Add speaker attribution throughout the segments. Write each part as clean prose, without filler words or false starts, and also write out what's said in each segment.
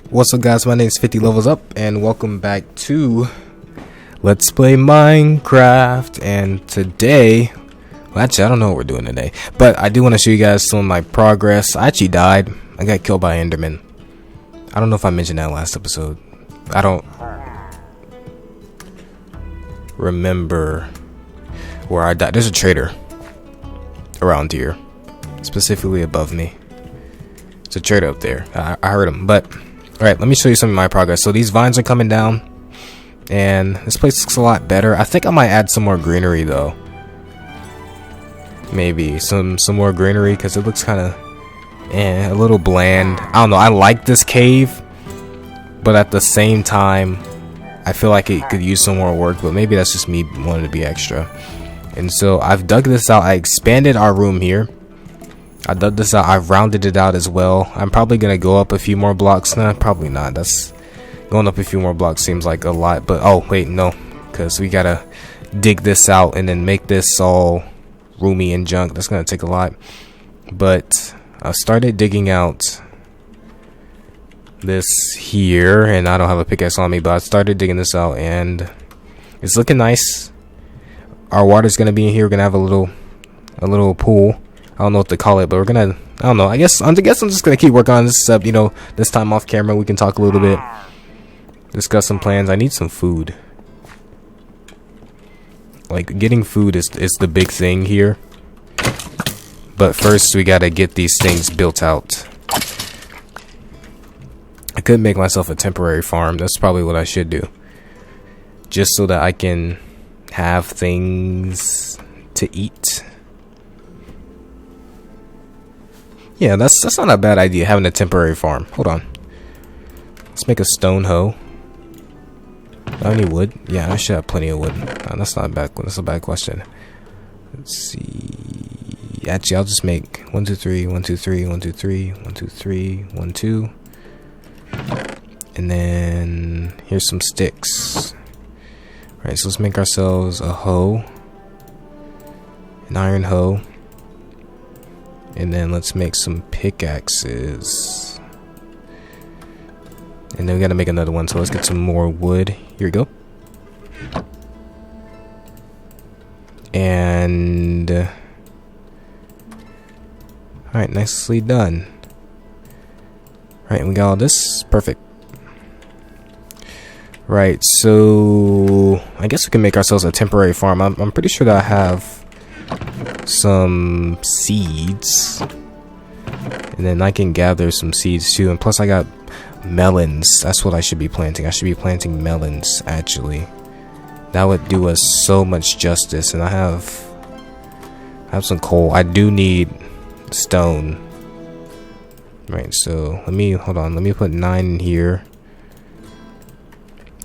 Speaker 1: What's up, guys? My name is 50 Levels Up, and welcome back to Let's Play Minecraft. And today, well, actually, I don't know what we're doing today, but I do want to show you guys some of my progress. I actually died. I got killed by Enderman. I don't know if I mentioned that last episode. I don't remember where I died. There's a trader around here, specifically above me. It's a trader up there. I heard him, but alright, let me show you some of my progress. So these vines are coming down, and this place looks a lot better. I think I might add some more greenery though. Maybe some more greenery, because it looks kind of a little bland. I don't know. I like this cave, but at the same time, I feel like it could use some more work. But maybe that's just me wanting to be extra. And so I've dug this out. I expanded our room here. I dug this out. I've rounded it out as well. I'm probably gonna go up a few more blocks. Nah, probably not. That's going up a few more blocks seems like a lot. But oh wait, no, because we gotta dig this out and then make this all roomy and junk. That's gonna take a lot. But I started digging out this here, and I don't have a pickaxe on me, but I started digging this out, and it's looking nice. Our water's gonna be in here. We're gonna have a little pool. I don't know what to call it, but we're gonna, I don't know, I guess I'm just gonna keep working on this stuff. You know, this time off camera we can talk a little bit, discuss some plans. I need some food. Like, getting food is the big thing here, but first we gotta get these things built out. I could make myself a temporary farm. That's probably what I should do, just so that I can have things to eat. Yeah, that's not a bad idea, having a temporary farm. Hold on. Let's make a stone hoe. I need wood. Yeah, I should have plenty of wood. That's not a bad. That's a bad question. Let's see. Actually, I'll just make 1, 2, 3, 1, 2, 3, 1, 2, 3, 1, 2, 3, 1, 2. And then here's some sticks. Alright, so let's make ourselves a hoe. An iron hoe. And then let's make some pickaxes. And then we gotta make another one, so let's get some more wood. Here we go. And alright, nicely done. Alright, we got all this. Perfect. Right, so I guess we can make ourselves a temporary farm. I'm pretty sure that I have some seeds, and then I can gather some seeds too, and plus I got melons. That's what I should be planting. I should be planting melons, actually. That would do us so much justice. And I have some coal. I do need stone. Right, so let me put 9 in here,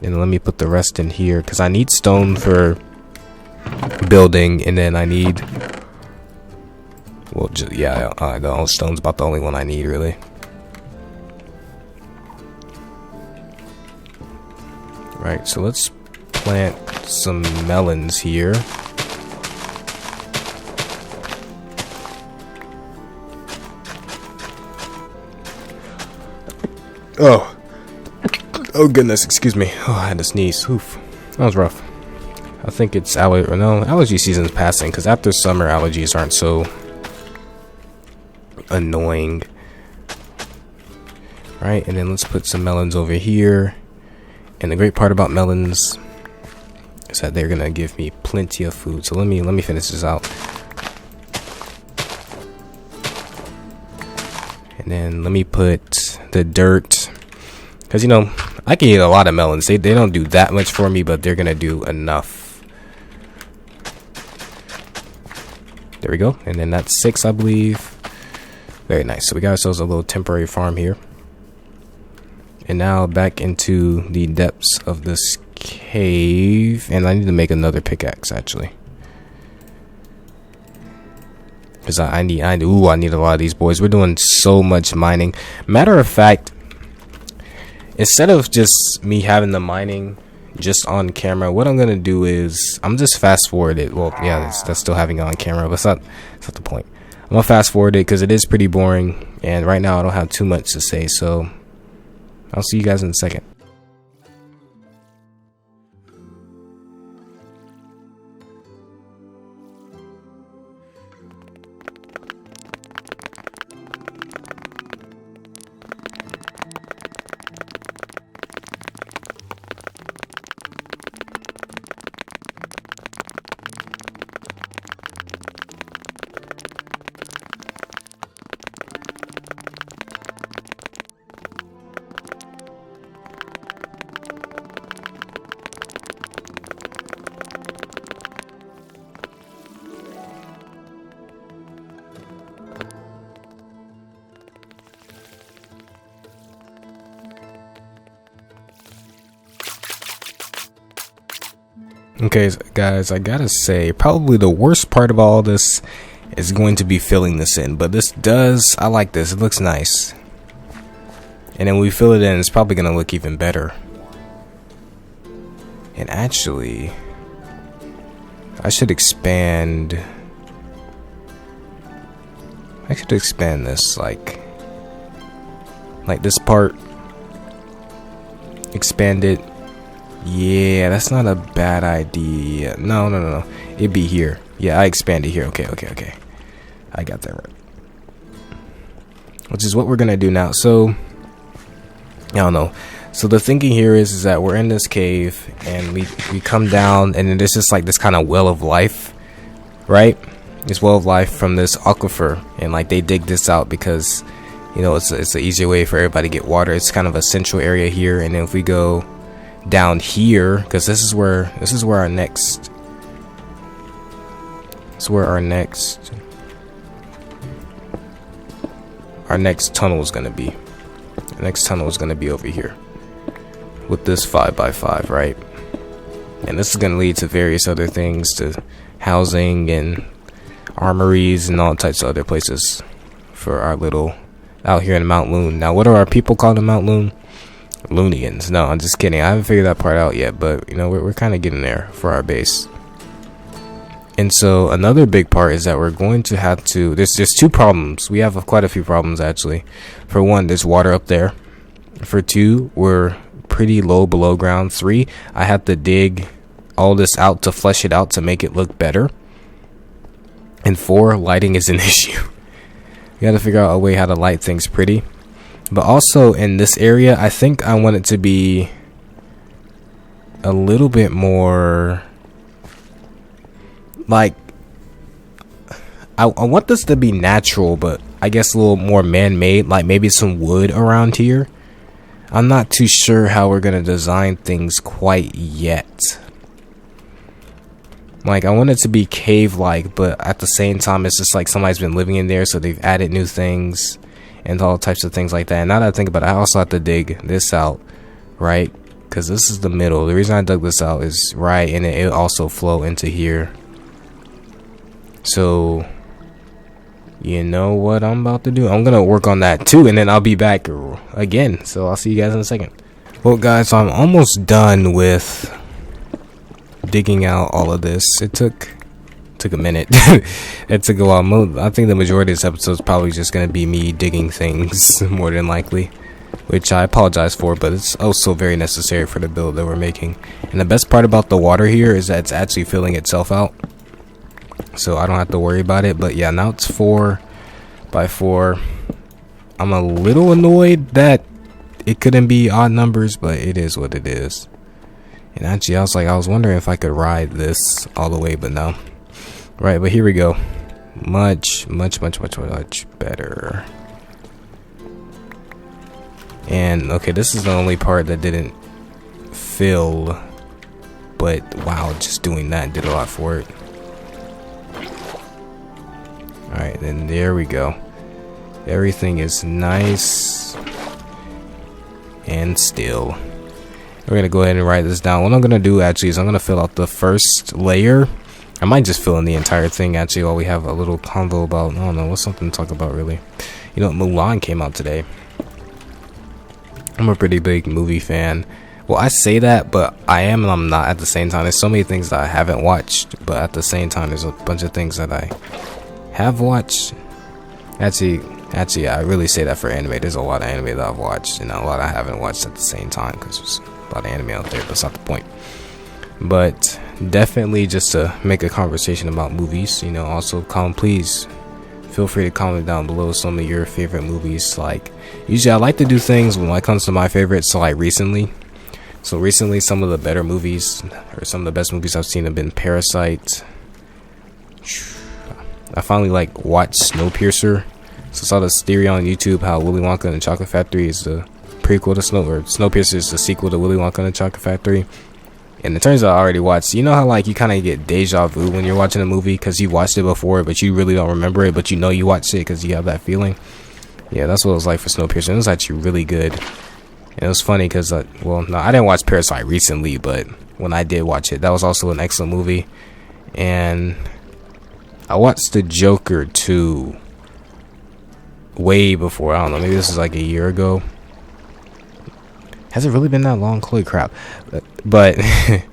Speaker 1: and let me put the rest in here, because I need stone for building, and then I need, well, just, yeah, the stone's about the only one I need, really. Right, so let's plant some melons here. Oh goodness, excuse me. Oh, I had to sneeze. Oof, that was rough. I think it's allergy season's passing, because after summer, allergies aren't so annoying. Right, and then let's put some melons over here. And the great part about melons is that they're gonna give me plenty of food. So let me finish this out. And then let me put the dirt, because you know I can eat a lot of melons. They don't do that much for me, but they're gonna do enough. There we go. And then that's 6, I believe. Very nice. So we got ourselves a little temporary farm here. And now back into the depths of this cave. And I need to make another pickaxe, actually, because I need a lot of these boys. We're doing so much mining. Matter of fact, instead of just me having the mining just on camera, what I'm gonna do is I'm just fast forward it. Well, yeah, that's still having it on camera, but it's not the point. I'm gonna fast forward it because it is pretty boring, and right now I don't have too much to say. So I'll see you guys in a second. Okay, guys, I gotta say, probably the worst part of all this is going to be filling this in. But I like this. It looks nice. And then we fill it in, it's probably gonna look even better. And actually, I should expand this, like this part. Expand it. Yeah, that's not a bad idea. No. It'd be here. Yeah, I expanded here. Okay. I got that right. Which is what we're gonna do now. So, I don't know. So the thinking here is that we're in this cave and we come down and then there's just like this kind of well of life, right? This well of life from this aquifer, and like they dig this out because, you know, it's an easier way for everybody to get water. It's kind of a central area here, and then if we go down here, because this is where our next tunnel is gonna be. The next tunnel is gonna be over here with this 5x5, right? And this is gonna lead to various other things, to housing and armories and all types of other places for our little out here in Mount Loon. Now, what are our people called in Mount Loon? Loonians. No, I'm just kidding. I haven't figured that part out yet, but you know, we're kind of getting there for our base. And so another big part is that we're going to have to, there's two problems. We have quite a few problems actually. For one, there's water up there. For two, we're pretty low below ground. 3, I have to dig all this out to flesh it out to make it look better. And 4, lighting is an issue. We got to figure out a way how to light things pretty. But also in this area, I think I want it to be a little bit more like, I want this to be natural, but I guess a little more man-made, like maybe some wood around here. I'm not too sure how we're gonna design things quite yet. Like, I want it to be cave-like, but at the same time, it's just like somebody's been living in there, so they've added new things and all types of things like that. And now that I think about it, I also have to dig this out, right? Because this is the middle. The reason I dug this out is right, and it also flow into here. So, you know what I'm about to do? I'm gonna work on that too, and then I'll be back again. So I'll see you guys in a second. Well, guys, I'm almost done with digging out all of this. It took a minute. It took a while. I think the majority of this episode is probably just gonna be me digging things more than likely, which I apologize for, but it's also very necessary for the build that we're making. And the best part about the water here is that it's actually filling itself out, so I don't have to worry about it. But yeah, now it's 4x4. I'm a little annoyed that it couldn't be odd numbers, but it is what it is. And actually, I was wondering if I could ride this all the way, but no. Right, but here we go. Much better. And okay, this is the only part that didn't fill, but wow, just doing that did a lot for it. Alright, then there we go. Everything is nice and still. We're gonna go ahead and write this down. What I'm gonna do actually is I'm gonna fill out the first layer. I might just fill in the entire thing actually while we have a little convo about, I don't know, what's something to talk about really. You know, Mulan came out today. I'm a pretty big movie fan. Well, I say that, but I am and I'm not at the same time. There's so many things that I haven't watched, but at the same time there's a bunch of things that I have watched. Actually, Actually, I really say that for anime. There's a lot of anime that I've watched, and a lot I haven't watched at the same time because there's a lot of anime out there, but that's not the point. But definitely just to make a conversation about movies, you know, also please feel free to comment down below some of your favorite movies. Like, usually I like to do things when it comes to my favorites, so like recently some of the better movies, or some of the best movies I've seen have been Parasite. I finally like watched Snowpiercer. So I saw this theory on YouTube how Willy Wonka and the Chocolate Factory is the prequel to Snowpiercer is the sequel to Willy Wonka and the Chocolate Factory. And it turns out I already watched. You know how like you kind of get deja vu when you're watching a movie because you watched it before, but you really don't remember it, but you know you watched it because you have that feeling. Yeah, that's what it was like for Snowpiercer. It was actually really good. And it was funny because, well, no, I didn't watch Parasite recently, but when I did watch it, that was also an excellent movie. And I watched The Joker too. Way before, I don't know, maybe this is like a year ago. Has it really been that long? Holy crap. But I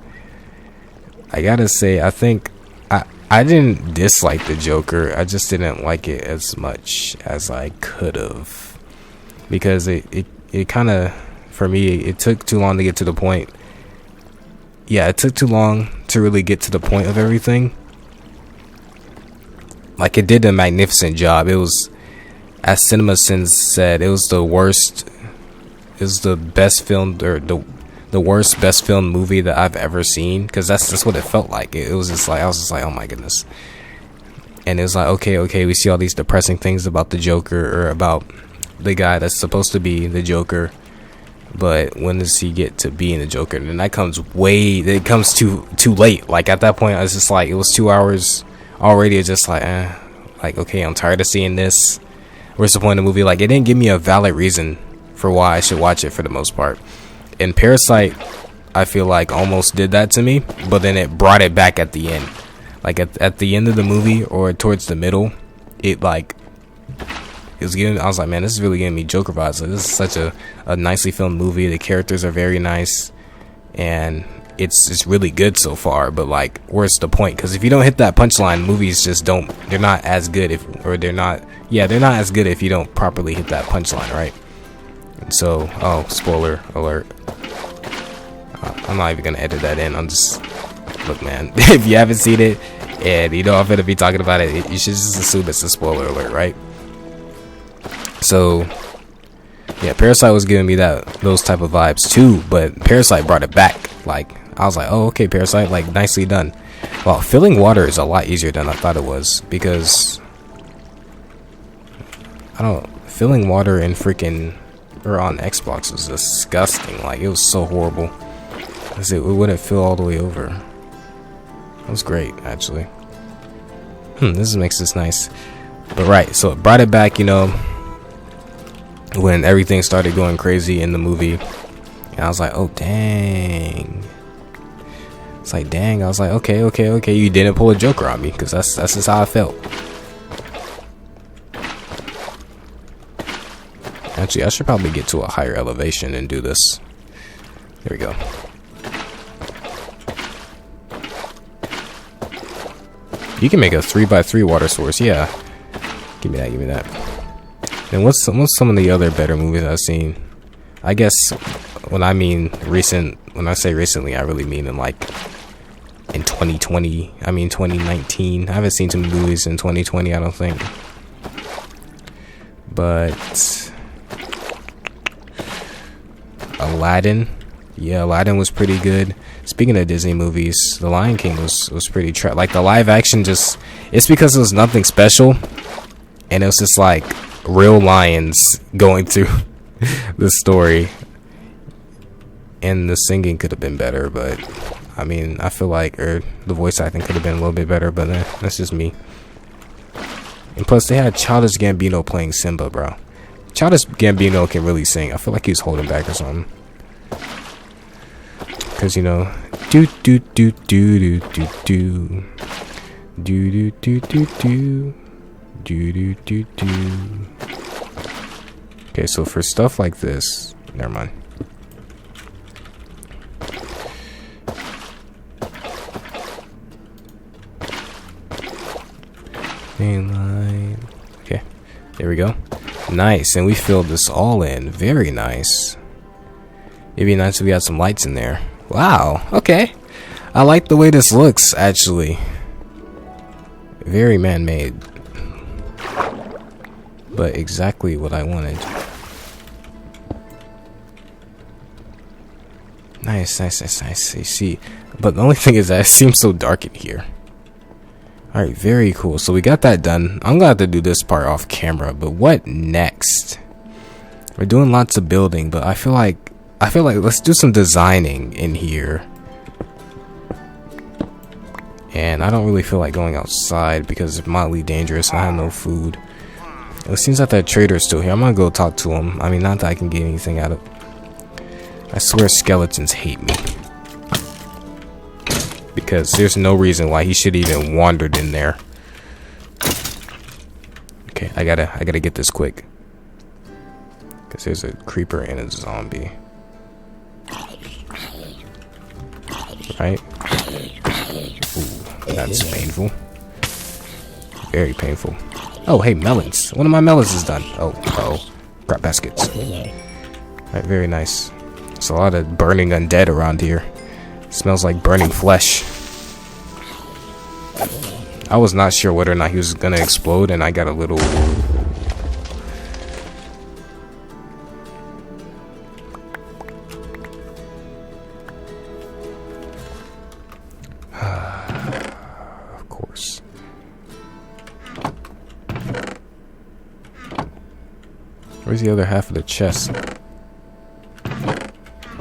Speaker 1: gotta say, I think I didn't dislike the Joker. I just didn't like it as much as I could have, because it kind of, for me, it took too long to get to the point. Yeah, it took too long to really get to the point of everything. Like, it did a magnificent job. It was, as CinemaSins said, it was the worst. It was the best filmed, or the worst best filmed movie that I've ever seen. Because that's what it felt like. It was just like, I was just like, oh my goodness. And it was like, okay, we see all these depressing things about the Joker, or about the guy that's supposed to be the Joker. But when does he get to being the Joker? And that comes too late. Like, at that point, I was just like, it was 2 hours already. It's just like, like, okay, I'm tired of seeing this. Where's the point of the movie? Like, it didn't give me a valid reason for why I should watch it for the most part. And Parasite, I feel like, almost did that to me, but then it brought it back at the end. Like, at the end of the movie, or towards the middle, it was giving, I was like, man, this is really giving me Joker vibes. Like, this is such a nicely filmed movie. The characters are very nice, and it's really good so far. But like, where's the point? Because if you don't hit that punchline, movies just don't, they're not as good they're not as good if you don't properly hit that punchline, right? And so, oh, spoiler alert. I'm not even gonna edit that in. I'm just, look, man, if you haven't seen it and you know I'm gonna be talking about it, you should just assume it's a spoiler alert, right? So yeah, Parasite was giving me those type of vibes too, but Parasite brought it back. Like, I was like, oh, okay, Parasite, like, nicely done. Well, filling water is a lot easier than I thought it was, because filling water in on Xbox was disgusting. Like, it was so horrible, because it wouldn't fill all the way over. It was great, actually. This makes this nice. But right, so it brought it back, you know, when everything started going crazy in the movie. And I was like, oh, dang. It's like, dang. I was like, okay, you didn't pull a Joker on me, because that's just how I felt. Actually, I should probably get to a higher elevation and do this. There we go. You can make a 3x3 water source. Yeah, give me that. And what's some of the other better movies I've seen? I guess when I say recently, I really mean in 2020. I mean 2019. I haven't seen too many movies in 2020, I don't think. But Aladdin. Yeah, Aladdin was pretty good. Speaking of Disney movies, The Lion King was pretty like, the live action, just, it's because it was nothing special, and it was just like real lions going through the story. And the singing could have been better, but I mean, I feel like, or the voice acting could have been a little bit better, but that's just me. And plus, they had Childish Gambino playing Simba, bro. Childish Gambino can really sing. I feel like he was holding back or something. Because, you know, do do do do do do do do do do do do do do do. Okay, so for stuff like this, never mind. Main line. Okay, there we go. Nice, and we filled this all in. Very nice. It'd be nice if we had some lights in there. Wow, okay. I like the way this looks, actually. Very man-made. But exactly what I wanted. Nice. I see. But the only thing is that it seems so dark in here. Alright, very cool. So we got that done. I'm gonna have to do this part off camera, but what next? We're doing lots of building, but I feel like let's do some designing in here. And I don't really feel like going outside because it's mildly dangerous and I have no food. It seems like that trader's still here. I'm gonna go talk to him. I mean, not that I can get anything out of. I swear skeletons hate me. Because there's no reason why he should even wandered in there. Okay, I gotta get this quick. Because there's a creeper and a zombie. Right? Ooh, that's painful. Very painful. Oh, hey, melons. One of my melons is done. Oh. Crap baskets. Alright, very nice. There's a lot of burning undead around here. It smells like burning flesh. I was not sure whether or not he was gonna explode, and I got a little... Of course. Where's the other half of the chest?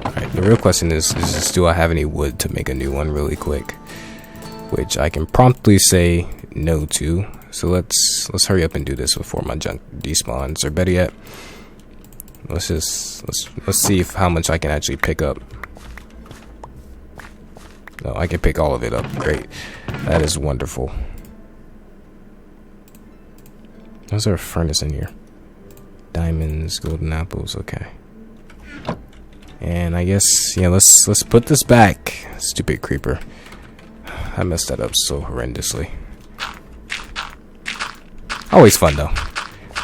Speaker 1: Alright, the real question is do I have any wood to make a new one really quick? Which I can promptly say no to. So let's hurry up and do this before my junk despawns. Or better yet, let's see how much I can actually pick up. No, I can pick all of it up. Great. That is wonderful. There's a furnace in here. Diamonds, golden apples, okay. And I guess, yeah, let's put this back. Stupid creeper. I messed that up so horrendously. Always fun though.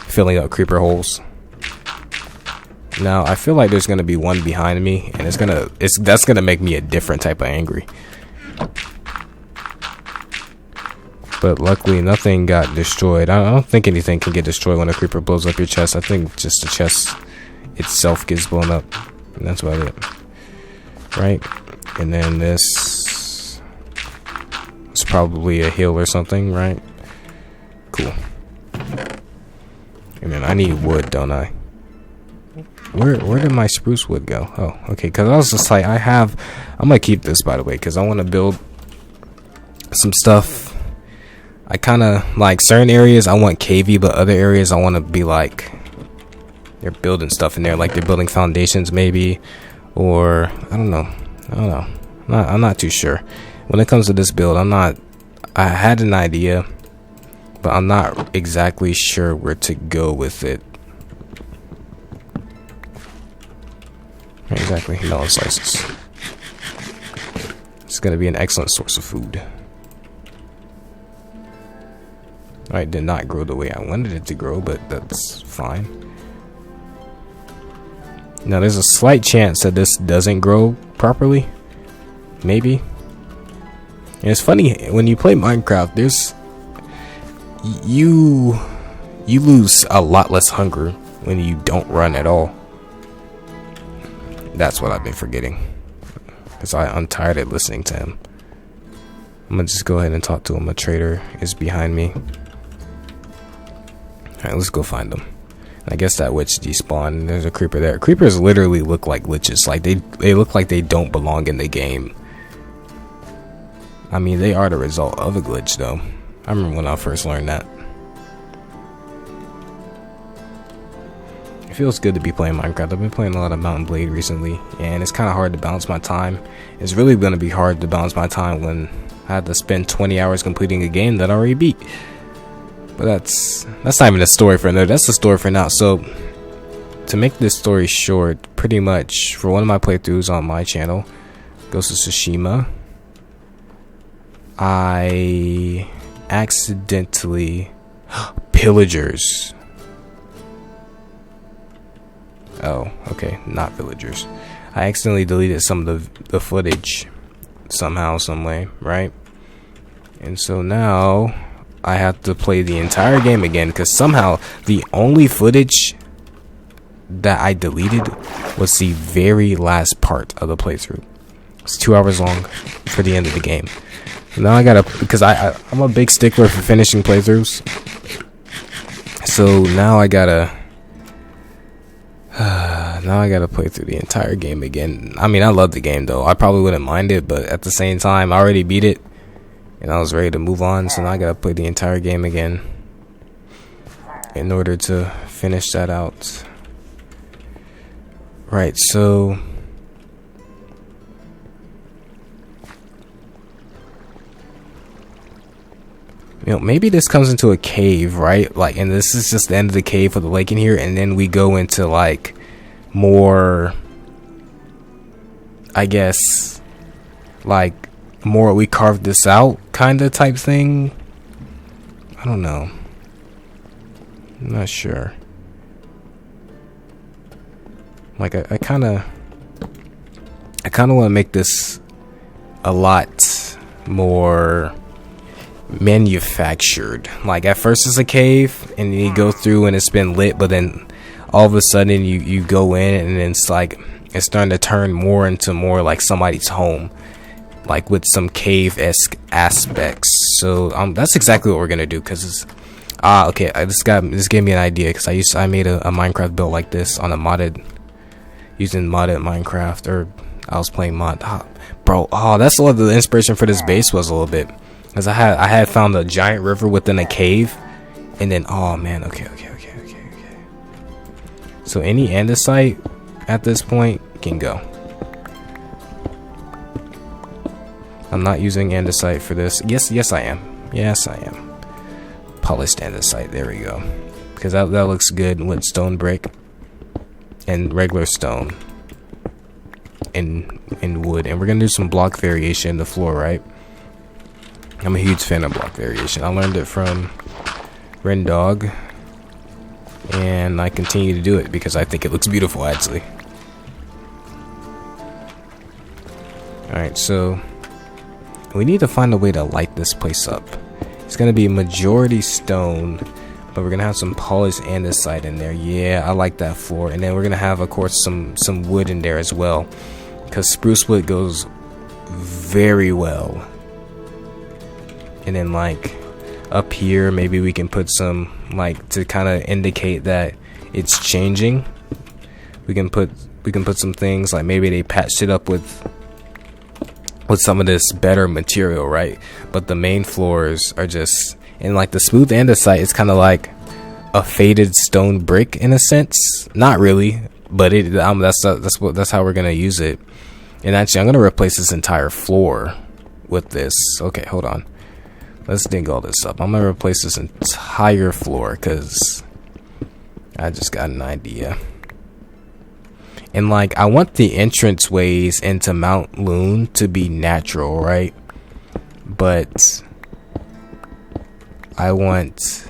Speaker 1: Filling up creeper holes. Now I feel like there's gonna be one behind me, and that's gonna make me a different type of angry. But luckily nothing got destroyed. I don't think anything can get destroyed when a creeper blows up your chest. I think just the chest itself gets blown up. And that's about it. Right? And then this is probably a hill or something, right? Cool. And then I need wood, don't I? Where did my spruce wood go? Oh, okay, because I was just like, I'm gonna keep this, by the way, because I want to build some stuff. I kind of like certain areas I want cavey, but other areas I want to be like they're building stuff in there, like they're building foundations maybe, or I don't know. I'm not too sure. When it comes to this build, I had an idea, but I'm not exactly sure where to go with it. Exactly, melon slices. It's gonna be an excellent source of food. It did not grow the way I wanted it to grow, but that's fine. Now there's a slight chance that this doesn't grow properly. Maybe. And it's funny, when you play Minecraft, you lose a lot less hunger when you don't run at all. That's what I've been forgetting, because I'm tired of listening to him. I'm gonna just go ahead and talk to him. A trader is behind me. Alright, let's go find them. I guess that witch despawned. There's a creeper there. Creepers literally look like glitches. Like they look like they don't belong in the game. I mean, they are the result of a glitch though. I remember when I first learned that. It feels good to be playing Minecraft. I've been playing a lot of Mountain Blade recently, and it's kind of hard to balance my time. It's really going to be hard to balance my time when I had to spend 20 hours completing a game that I already beat. But that's not even a story for another. That's the story for now. So to make this story short, pretty much for one of my playthroughs on my channel, Ghost of Tsushima, I accidentally pillagers. Oh, okay, not villagers. I accidentally deleted some of the footage somehow, some way, right? And so now I have to play the entire game again because somehow the only footage that I deleted was the very last part of the playthrough. It's 2 hours long for the end of the game. Now I gotta, because I'm a big stickler for finishing playthroughs. So now I gotta play through the entire game again. I mean, I love the game though. I probably wouldn't mind it, but at the same time, I already beat it and I was ready to move on. So now I gotta play the entire game again in order to finish that out. Right, so you know, maybe this comes into a cave, right? Like, and this is just the end of the cave for the lake in here, and then we go into like more, I guess, like more we carved this out kind of type thing. I don't know. I'm not sure. Like I kind of want to make this a lot more manufactured. Like at first it's a cave and you go through and it's been lit, but then all of a sudden you go in and it's like it's starting to turn more into more like somebody's home, like with some cave-esque aspects. So that's exactly what we're gonna do, because it's okay, this gave me an idea, because I made a Minecraft build like this on a using modded Minecraft, or I was playing mod. Bro, that's what the inspiration for this base was a little bit. Because I had found a giant river within a cave, and then oh man, okay. So any andesite at this point can go. I'm not using andesite for this. Yes I am. Polished andesite. There we go. Because that looks good with stone brick and regular stone and wood. And we're gonna do some block variation in the floor, right? I'm a huge fan of block variation. I learned it from Rendog, and I continue to do it because I think it looks beautiful, actually. Alright, so we need to find a way to light this place up. It's gonna be majority stone, but we're gonna have some polished andesite in there. Yeah, I like that floor. And then we're gonna have, of course, some wood in there as well, because spruce wood goes very well. And then like up here, maybe we can put some, like, to kind of indicate that it's changing. We can put some things like maybe they patched it up with some of this better material, right? But the main floors are just, and like the smooth andesite is kind of like a faded stone brick in a sense. Not really, but that's how we're gonna use it. And actually, I'm gonna replace this entire floor with this. Okay, hold on. Let's dig all this up. I'm gonna replace this entire floor because I just got an idea. And like, I want the entrance ways into Mount Loon to be natural, right? But I want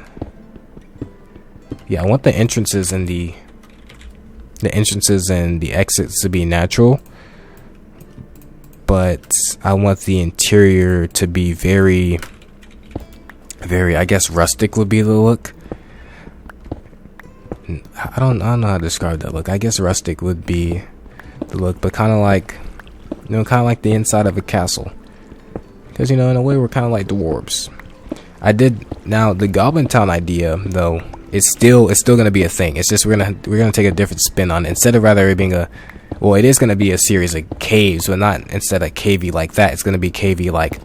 Speaker 1: the entrances and the exits to be natural. But I want the interior to be very, I guess rustic would be the look. I don't know how to describe that look. I guess rustic would be the look, but kind of like, the inside of a castle. Because, in a way, we're kind of like dwarves. Now the Goblin Town idea though, it's still gonna be a thing. It's just we're gonna take a different spin on it. Instead of rather it being it is gonna be a series of caves, but not instead of cavey like that. It's gonna be cavey like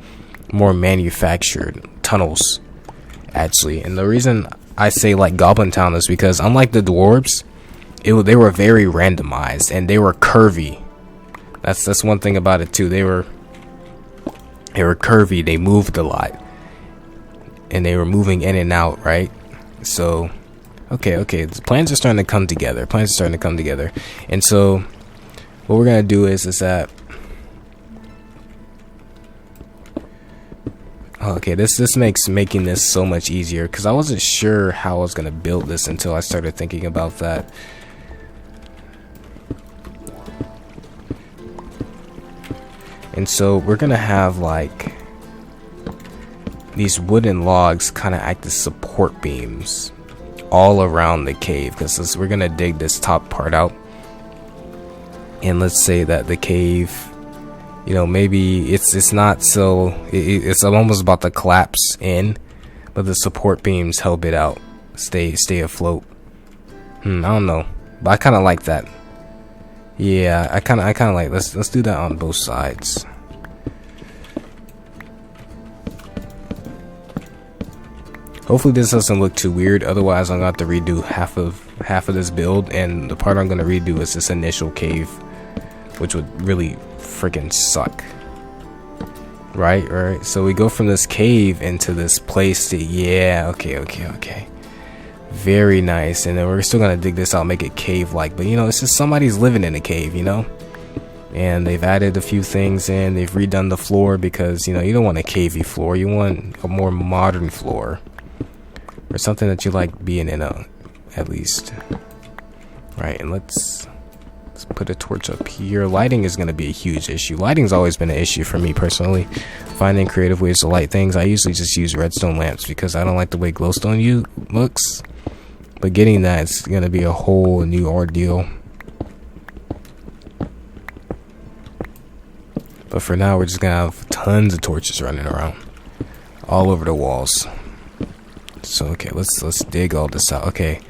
Speaker 1: more manufactured tunnels, actually. And the reason I say like Goblin Town is because unlike the dwarves, they were very randomized and they were curvy. That's one thing about it too. They were curvy. They moved a lot, and they were moving in and out, right? So, okay. The plans are starting to come together. And so, what we're gonna do is that. Okay, this makes making this so much easier, because I wasn't sure how I was gonna build this until I started thinking about that. And so we're gonna have like these wooden logs kind of act as support beams all around the cave, because we're gonna dig this top part out. And let's say that the cave, you know, maybe it's not so it's almost about to collapse in, but the support beams help it out, stay afloat. I don't know, but I kind of like that. Yeah, I kind of like, let's do that on both sides. Hopefully this doesn't look too weird, otherwise I'm going to have to redo half of this build, and the part I'm going to redo is this initial cave, which would really freaking suck. Right, so we go from this cave into this place to, yeah, okay, very nice. And then we're still going to dig this out, make it cave-like, but you know, it's just somebody's living in a cave, you know. And they've added a few things in, they've redone the floor, because you know, you don't want a cavey floor, you want a more modern floor, or something that you like being in, at least. Right, and let's put a torch up here. Lighting is going to be a huge issue. Lighting's always been an issue for me personally. Finding creative ways to light things. I usually just use redstone lamps because I don't like the way glowstone looks. But getting that is going to be a whole new ordeal. But for now, we're just going to have tons of torches running around all over the walls. So okay, let's dig all this out. Okay,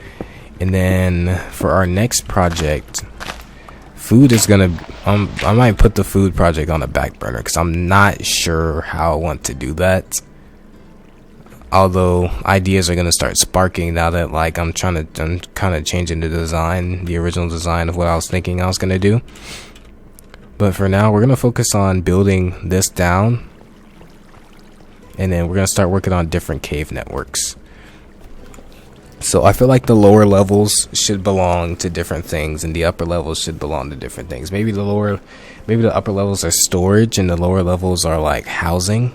Speaker 1: and then for our next project, food is gonna I might put the food project on the back burner because I'm not sure how I want to do that. Although ideas are gonna start sparking now that like I'm kind of changing the original design of what I was thinking I was gonna do. But for now, we're gonna focus on building this down, and then we're gonna start working on different cave networks. So I feel like the lower levels should belong to different things, and the upper levels should belong to different things. Maybe the upper levels are storage, and the lower levels are like housing.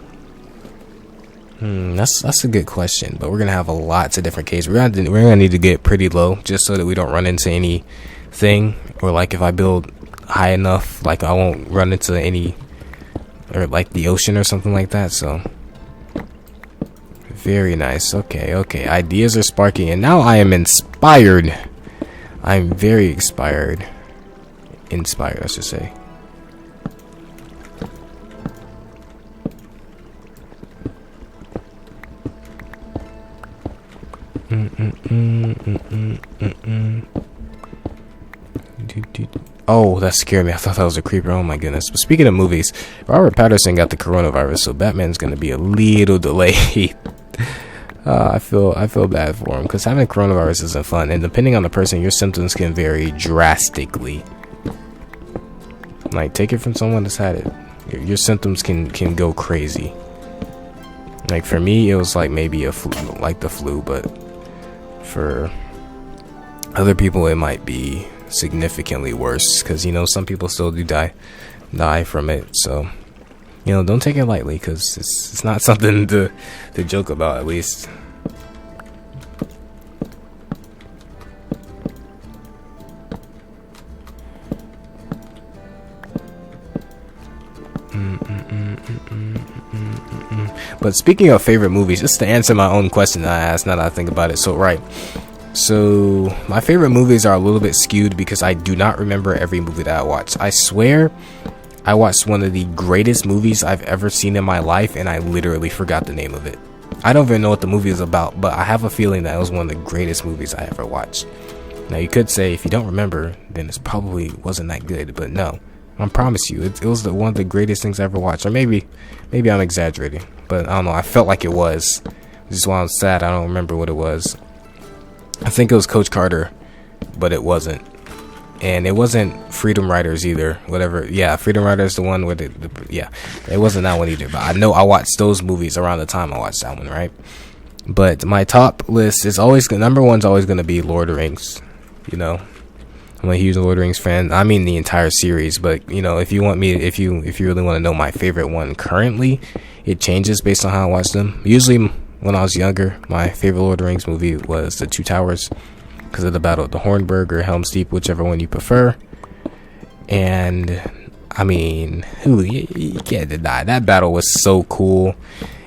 Speaker 1: That's a good question. But we're gonna have lots of different caves. We're gonna need to get pretty low just so that we don't run into anything, or like if I build high enough, like I won't run into any, or like the ocean or something like that. So. Very nice. Okay. Ideas are sparking, and now I am inspired. I'm very inspired, I should say. Oh, that scared me. I thought that was a creeper. Oh my goodness. But speaking of movies, Robert Pattinson got the coronavirus, so Batman's gonna be a little delayed. I feel bad for him, because having coronavirus isn't fun, and depending on the person, your symptoms can vary drastically. Like, take it from someone that's had it. Your symptoms can go crazy. Like for me, it was like maybe a flu, like the flu, but for other people, it might be significantly worse, because you know, some people still do die from it. So you know, don't take it lightly, because it's not something to joke about, at least. But speaking of favorite movies, just to answer my own question that I asked, now that I think about it. So my favorite movies are a little bit skewed because I do not remember every movie that I watched. I swear I watched one of the greatest movies I've ever seen in my life, and I literally forgot the name of it. I don't even know what the movie is about, but I have a feeling that it was one of the greatest movies I ever watched. Now you could say if you don't remember, then it probably wasn't that good, but no, I promise you, it was one of the greatest things I ever watched. Or maybe I'm exaggerating, but I don't know. I felt like it was. Just while I'm sad, I don't remember what it was. I think it was Coach Carter, but it wasn't. And it wasn't Freedom Riders either. Whatever. Yeah, Freedom Riders, the one with yeah, it wasn't that one either. But I know I watched those movies around the time I watched that one, right? But my top list is always, number one's always going to be Lord of the Rings. You know, I'm a huge Lord of the Rings fan. I mean the entire series, but you know, if you really want to know my favorite one currently, it changes based on how I watch them. Usually, when I was younger, my favorite Lord of the Rings movie was The Two Towers, because of the Battle of the Hornburg or Helm's Deep, whichever one you prefer. And I mean, you can't deny that battle was so cool.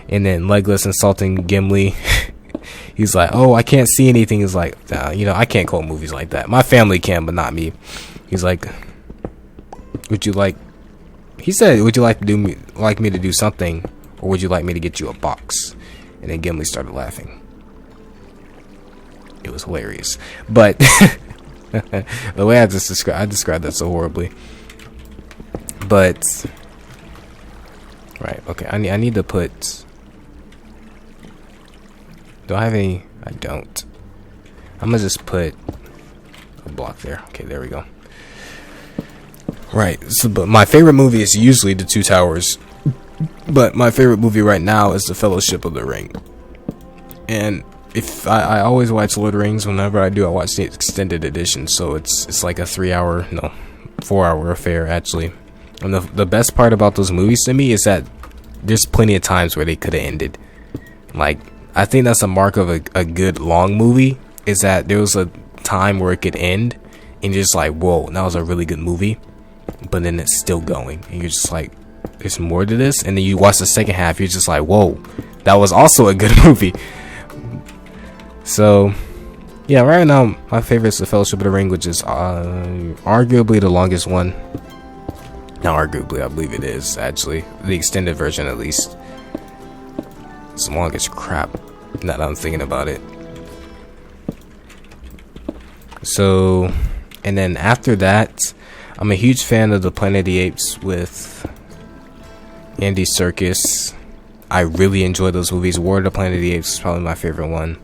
Speaker 1: And then Legolas insulting Gimli. He's like, oh, I can't see anything. He's like, nah, I can't quote movies like that. My family can, but not me. He's like, would you like me to do something, or would you like me to get you a box? And then Gimli started laughing. It was hilarious. But the way I described that so horribly. But right, okay, I need to put. Do I have any? I don't. I'm gonna just put a block there. Okay, there we go. Right. So, but my favorite movie is usually The Two Towers, but my favorite movie right now is The Fellowship of the Ring. And if I always watch Lord of the Rings, whenever I do, I watch the extended edition. So it's like a 4-hour affair actually. And the best part about those movies to me is that there's plenty of times where they could have ended. Like, I think that's a mark of a good long movie, is that there was a time where it could end and you're just like, whoa, that was a really good movie, but then it's still going and you're just like, there's more to this. And then you watch the second half, you're just like, whoa, that was also a good movie. So yeah, right now my favorite is The Fellowship of the Ring, which is arguably the longest one. Not arguably, I believe it is actually the extended version, at least. It's the longest crap, now that I'm thinking about it. So, and then after that, I'm a huge fan of the Planet of the Apes with Andy Serkis. I really enjoy those movies. War of the Planet of the Apes is probably my favorite one.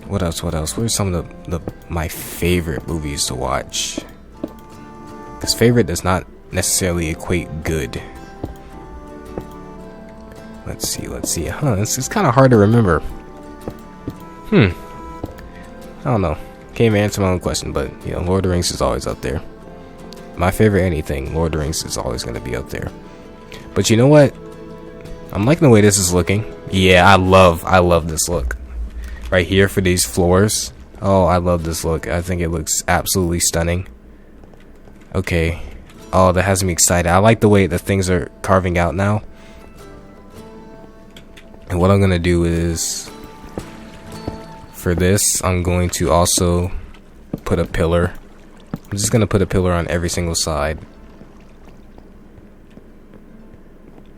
Speaker 1: What else? What are some of my favorite movies to watch? Because favorite does not necessarily equate good. Let's see. It's kind of hard to remember. I don't know. Can't even answer my own question, but Lord of the Rings is always up there. My favorite anything, Lord of the Rings is always going to be up there. But you know what? I'm liking the way this is looking. Yeah, I love this look right here for these floors. Oh, I love this look. I think it looks absolutely stunning. Okay. Oh, that has me excited. I like the way the things are carving out now. And what I'm going to do is, for this, I'm going to also put a pillar. I'm just going to put a pillar on every single side.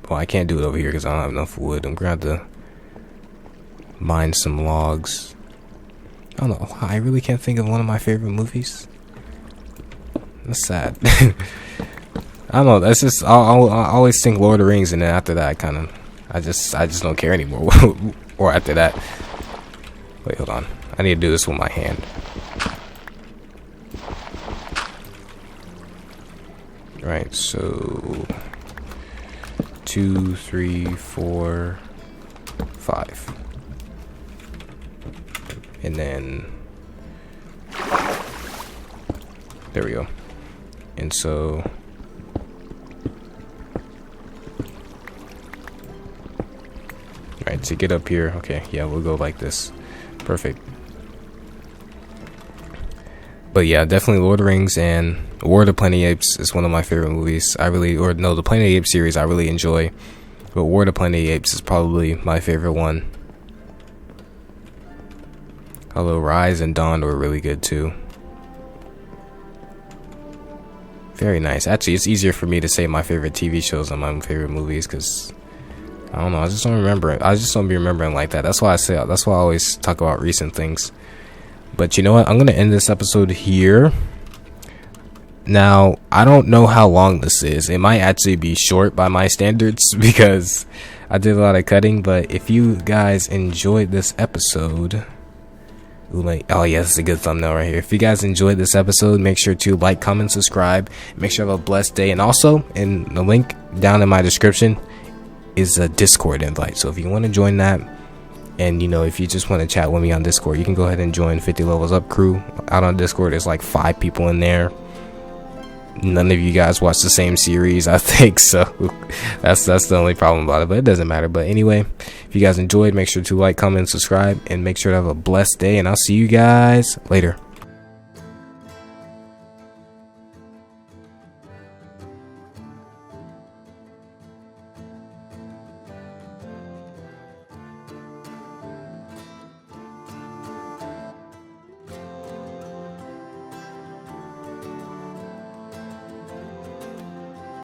Speaker 1: Well, I can't do it over here because I don't have enough wood. I'm going to have to mine some logs. I don't know. I really can't think of one of my favorite movies. That's sad. I don't know. That's just I always think Lord of the Rings, and then after that, I just don't care anymore. Or after that, wait, hold on. I need to do this with my hand. Right. So 2, 3, 4, 5, and then there we go. And so right, to get up here, okay, yeah, we'll go like this. Perfect. But yeah, definitely Lord of the Rings and War of the Planet of the Apes is one of my favorite movies. The Planet of the Apes series I really enjoy, but War of the Planet of the Apes is probably my favorite one. Although Rise and Dawn were really good too. Very nice. Actually, it's easier for me to say my favorite TV shows than my favorite movies, because I don't know, I just don't remember it. I just don't be remembering like that. That's why I always talk about recent things. But you know what? I'm going to end this episode here. Now, I don't know how long this is. It might actually be short by my standards because I did a lot of cutting. But if you guys enjoyed this episode... oh yeah, this is a good thumbnail right here. If you guys enjoyed this episode, make sure to like, comment, subscribe. Make sure you have a blessed day. And also, in the link down in my description is a Discord invite. So if you want to join that, and if you just want to chat with me on Discord, you can go ahead and join 50 Levels Up crew out on Discord. There's like 5 people in there. None of you guys watch the same series, I think, so that's the only problem about it, but it doesn't matter. But anyway, if you guys enjoyed, make sure to like, comment, subscribe, and make sure to have a blessed day, and I'll see you guys later.